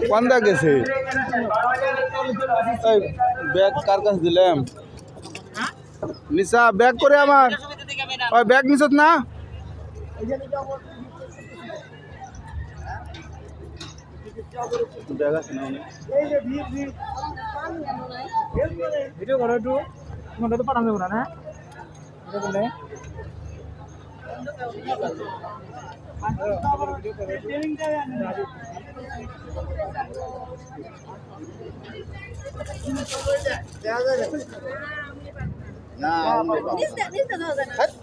কোনটা গেছে ব্যাগ কার কাছে দিলাম নিশা ব্যাগ করে আমার ওই ব্যাগ নিছত না ব্যাগ আছে না ভিডিও করো একটু মনটা তো পাঠানো যাবে না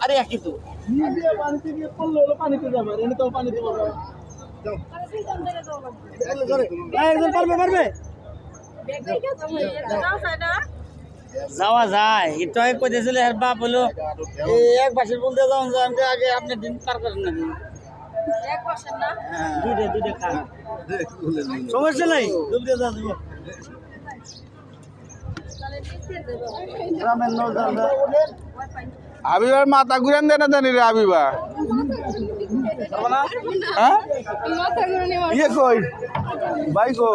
আরে একই তো পানিতে যাবে এনে তো পানিতে একজন পারবে পারবে যাওয়া যায় একটু আগে কইতেছিল এর বাপ হলো এক বাসের বলতে যাওয়া যায় আমি আগে আপনি দিন পার করেন না এক বছর না দুইটা খান সমস্যা নাই দুইটা যা দিব আবিবার মাথা ঘুরান দেয় না জানি রে আবিবা হ্যাঁ ইয়ে কই ভাই কো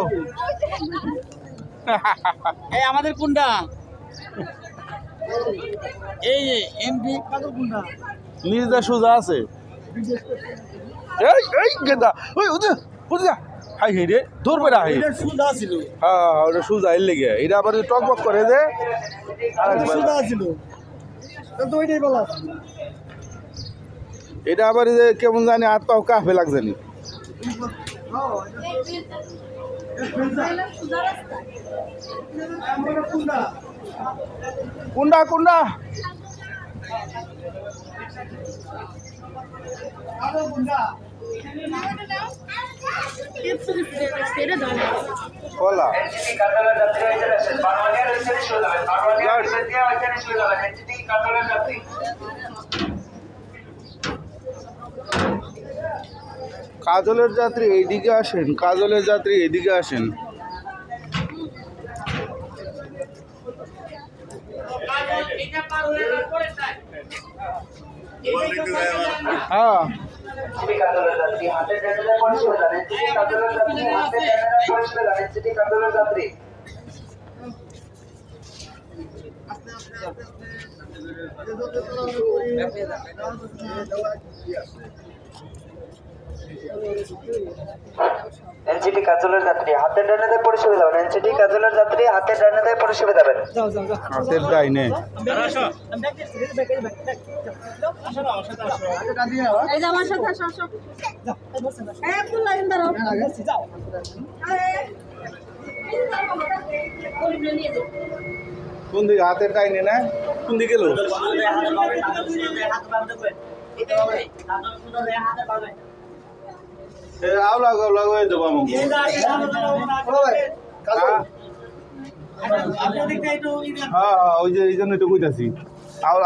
এই আমাদের কোনটা এই যে এমপি নিজটা সোজা আছে এই এই গেদা ওই ওদা ওদা হাই হে রে ধরবে না হাই সুদা ছিল হ্যাঁ ওটা সোজা এর লেগে এটা আবার টক বক করে দে সুদা ছিল তো ওইটাই বলা এটা আবার যে কেমন জানি আর তো কাফে লাগছে নি কুন্ডা কুন্ডা কলা কাজলের যাত্রী এইদিকে আসেন কাজলের যাত্রী এইদিকে আসেন হ্যাঁ এনসিটি কাজলের যাত্রী হাতের ডানে দেয় পরিষেবা যাবেন এনসিটি কাজলের যাত্রী হাতের ডানে দেয় পরিষেবা যাবেন হাতের ডাইনে এই যে আমার সাথে আসো আসো একদম লাইন দাঁড়াও কোন দিকে হাতের ডাইনে না কোন দিকে গেল আওলা গলা হয়ে দেবো আমাকে হ্যাঁ হ্যাঁ ওই যে এই জন্যই তো কইতাছি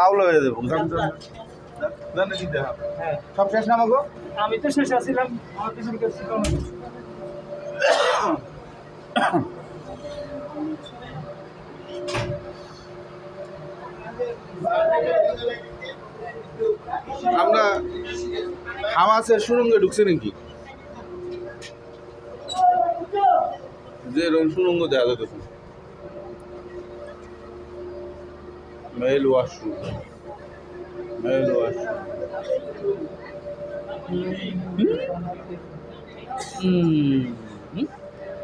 আওলা হয়ে দেবো জানে দিতে হবে সব শেষ না আমাকে আমি তো শেষ আছিলাম আমার পিছনে কেউ ছিল না আমরা হামাসের সুরঙ্গে ঢুকছে নাকি যে এরকম সুরঙ্গ দেখা যেতেছে মেল ওয়াশরুম মেল ওয়াশরুম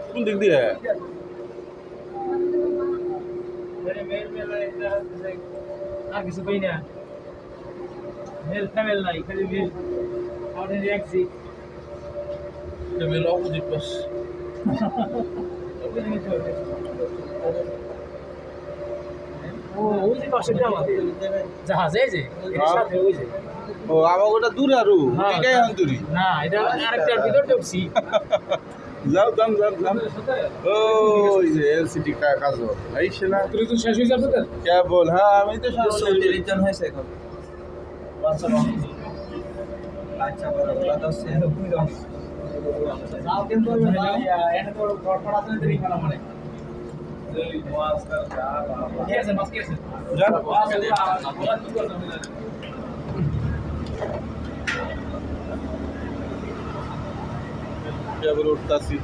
কোন দিক দিয়ে আর কিছু পাই না মেল ফ্যামেল নাই খালি মেল আমাদের এক্সিট মেল অপোজিট পাস ও ওই যে পাশেটা আমাদের জাহাজ এই যে এর সাথে ওই যে ও আমাকে ওটা দূর আরো এটাই অন্তরি না এটা আরেকটার ভিতর ঢুকছি যাও যান যান যান ওই যে এলসিডি কাজ এই সেনা তুই তো শেষ হয়ে যাবে তো কেবল হ্যাঁ আমি তো সব রিটার্ন হয়েছে এখন আচ্ছা বড় দাও সে যাও কিন্তু এটা তো ঘর পড়া আছে দেরি করা মানে কি আছে মাছ কি আছে যান এবার উঠতাছি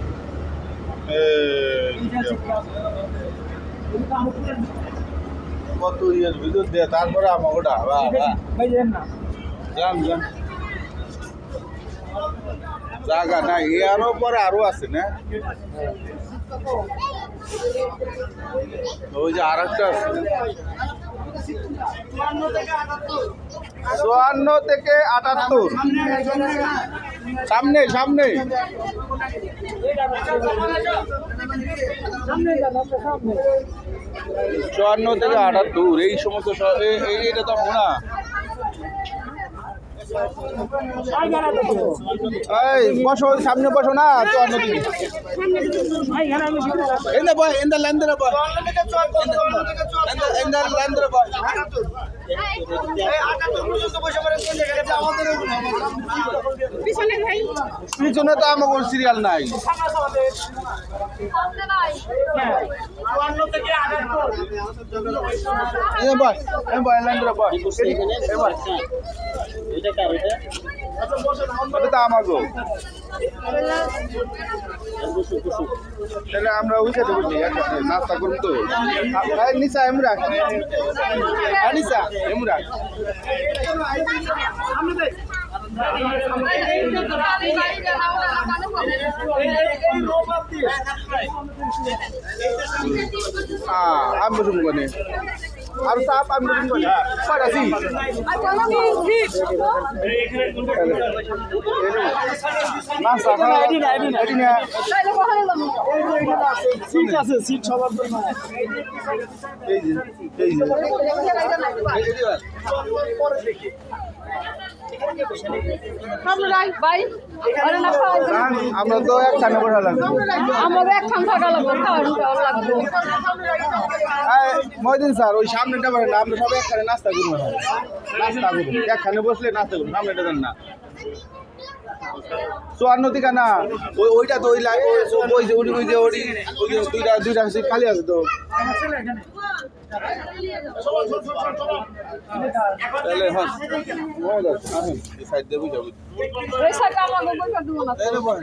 কত ইয়ের ভিতর দিয়ে তারপরে আমার ওটা ভাই দেন না যান যান জায়গা নাই আরো পরে আরো আছে না ওই যে আর একটা আছে 54 থেকে 78 সামনে সামনে চুয়ান্ন থেকে 78 এই সমস্ত এইটা তো না এই বসো সামনে বসো না 54 দিকে এন্ডা বয় এন্ডা ল্যান্ডার বয় এন্ডা ল্যান্ডার বয় পিছনে তো আমার সিরিয়াল নাই ল্যান্ডার বয় ওটা তো আমাগো তাহলে আমরা ওই সাথে বসি নাস্তা করুন তো নিশা এমরা নিশা এমরা আমি বসুন কোনে আর সাপ আমি বসুন কোনে পারাসি নাস্তা খাওয়া এটি না সিট আছে সিট সবার জন্য এই যে এই যে আমরা তো একখানে বসা লাগবো আমাদের একখান থাকা লাগবে খাওয়া লাগবে মহিদিন স্যার ওই সামনেটা বলেন না আমরা সবাই একখানে নাস্তা করবো নাস্তা করবো একখানে বসলে নাস্তা করবো সামনেটা দেন না 54 থেকে না ওইটা তো ওই ওই যে ওই যে ওই দুইটা সিট খালি আছে তো তাহলে হ্যাঁ এই সাইড দিয়ে বুঝাবো ওই সাইডে আমাকে বলতে দিব না এই বল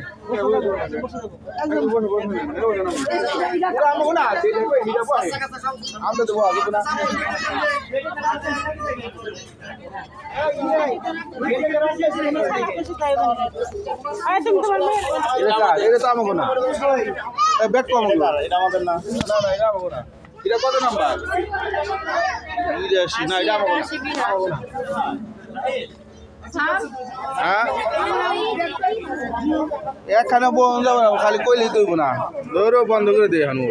আমরা না আমরা দেবো আগে না এটা তো আমাকে না ব্যাক কম এটা আমাদের না না না এটা আমাকে না এটা কত নাম্বার 82 না এটা আমাকে না হ্যাঁ একখানে বন্ধ যাবে না খালি কইলেই তৈব না ধরো বন্ধ করে দিয়ে হানু